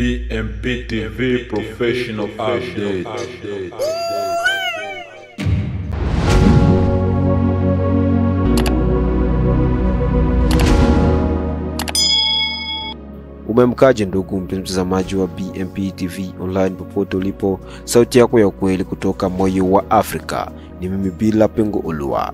BMP TV Professional Update. Umemkaje ndugu mtazamaji wa BMP TV online popote ulipo, sauti yako ya ukweli kutoka moyo wa Afrika. Ni mimi Bila Pengo Ulua.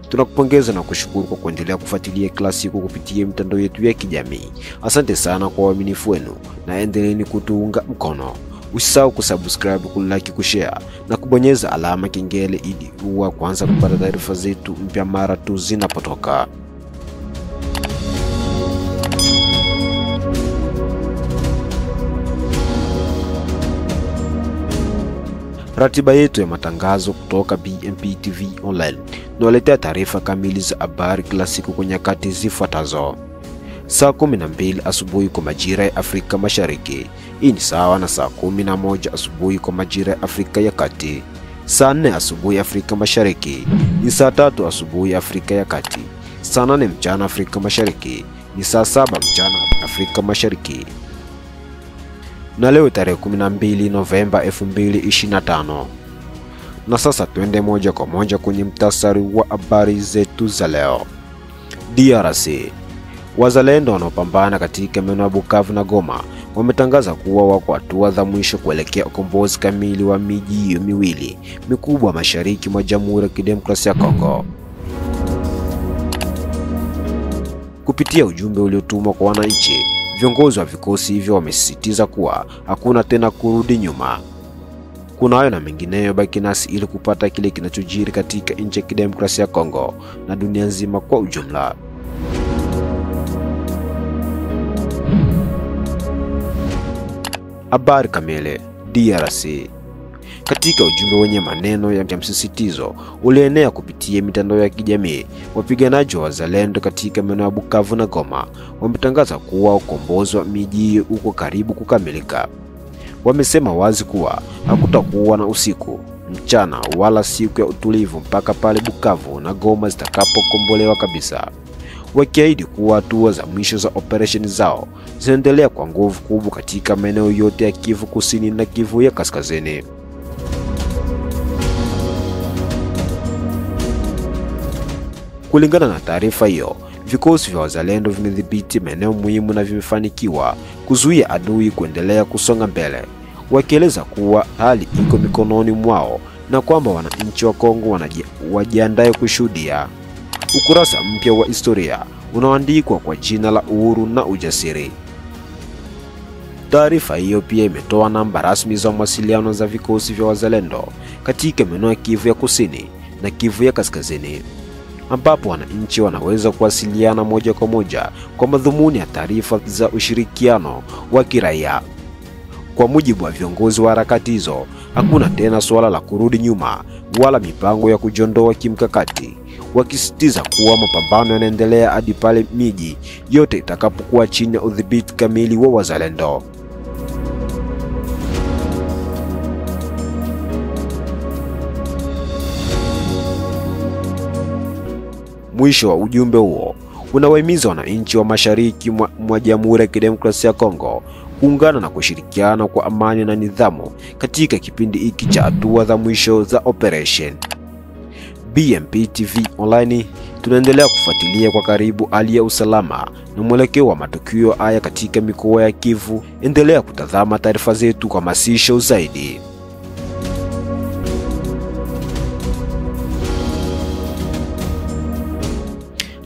Tunakupongeza na kushukuru kwa kuendelea kufuatilia kila siku kupitia mitandao yetu ya kijamii. Asante sana kwa uaminifu wenu na endeleeni kutuunga mkono. Usisahau kusubscribe, kulike, kushare na kubonyeza alama kengele ili uwe kwanza kupata taarifa zetu mpya mara tu zinapotoka. Ratiba yetu ya matangazo kutoka BMP TV online tunawaletea taarifa kamili za habari kila siku kwa nyakati zifuatazo: saa 12 asubuhi kwa majira ya Afrika Mashariki. Hii ni sawa na saa 11 asubuhi kwa majira ya Afrika ya Kati. Saa 4 asubuhi Afrika Mashariki ni saa 3 asubuhi Afrika ya Kati. Saa 8 mchana Afrika Mashariki ni saa 7 mchana Afrika Mashariki. Na leo tarehe 12 Novemba 2025. Na sasa tuende moja kwa moja kwenye mtasari wa habari zetu za leo. DRC. Wazalendo wanaopambana katika maeneo ya Bukavu na Goma wametangaza kuwa wako hatua za mwisho kuelekea ukombozi kamili wa miji hiyo miwili mikubwa mashariki mwa Jamhuri ya Kidemokrasia ya Kongo. Kupitia ujumbe uliotumwa kwa wananchi, viongozi wa vikosi hivyo wamesisitiza kuwa hakuna tena kurudi nyuma. Kuna hayo na mengineyo, baki nasi ili kupata kile kinachojiri katika nchi ya Kidemokrasia ya Kongo na dunia nzima kwa ujumla. Habari kamili. DRC. Katika ujumbe wenye maneno ya msisitizo ulienea kupitia mitandao ya kijamii, wapiganaji wa wazalendo katika maeneo ya Bukavu na Goma wametangaza kuwa ukombozi wa miji hiyo uko karibu kukamilika. Wamesema wazi kuwa hakutakuwa na usiku, mchana wala siku ya utulivu mpaka pale Bukavu na Goma zitakapokombolewa kabisa, wakiahidi kuwa hatua za mwisho za operesheni zao zinaendelea kwa nguvu kubwa katika maeneo yote ya Kivu Kusini na Kivu ya Kaskazini. Kulingana na taarifa hiyo, vikosi vya wazalendo vimedhibiti maeneo muhimu na vimefanikiwa kuzuia adui kuendelea kusonga mbele, wakieleza kuwa hali iko mikononi mwao na kwamba wananchi wa Kongo wajiandae kushuhudia ukurasa mpya wa historia unaoandikwa kwa jina la uhuru na ujasiri. Taarifa hiyo pia imetoa namba rasmi za mawasiliano za vikosi vya wazalendo katika maeneo ya Kivu ya Kusini na Kivu ya Kaskazini, ambapo wananchi wanaweza kuwasiliana moja kwa moja kwa madhumuni ya taarifa za ushirikiano wa kiraia. Kwa mujibu wa viongozi wa harakati hizo, hakuna tena suala la kurudi nyuma wala mipango ya kujiondoa kimkakati, wakisisitiza kuwa mapambano yanaendelea hadi pale miji yote itakapokuwa chini ya udhibiti kamili wa wazalendo. Mwisho wa ujumbe huo unawahimiza wananchi wa mashariki mwa Jamhuri ya Kidemokrasia ya Kongo kuungana na kushirikiana kwa amani na nidhamu katika kipindi hiki cha hatua za mwisho za operation. BMP TV online tunaendelea kufuatilia kwa karibu hali ya usalama na mwelekeo wa matukio haya katika mikoa ya Kivu. Endelea kutazama taarifa zetu kwa masisho zaidi.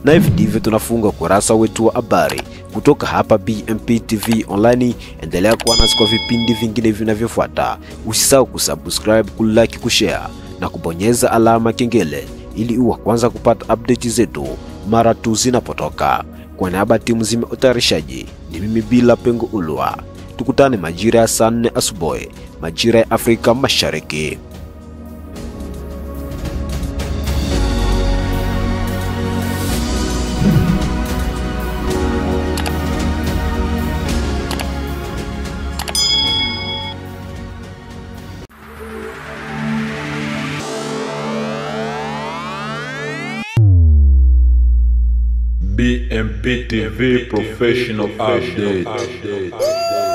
Na hivi ndivyo tunafunga kurasa wetu wa habari kutoka hapa BMP TV online. Endelea kuwa nasi kwa vipindi vingine vinavyofuata. Usisahau kusubscribe, kulike, kushare na kubonyeza alama kengele ili uwe kwanza kupata update zetu mara tu zinapotoka. Kwa niaba ya timu nzima utayarishaji, ni mimi Bila Pengo Ulua. Tukutane majira ya saa 4 asubuhi majira ya Afrika Mashariki. BMP TV Professional Update.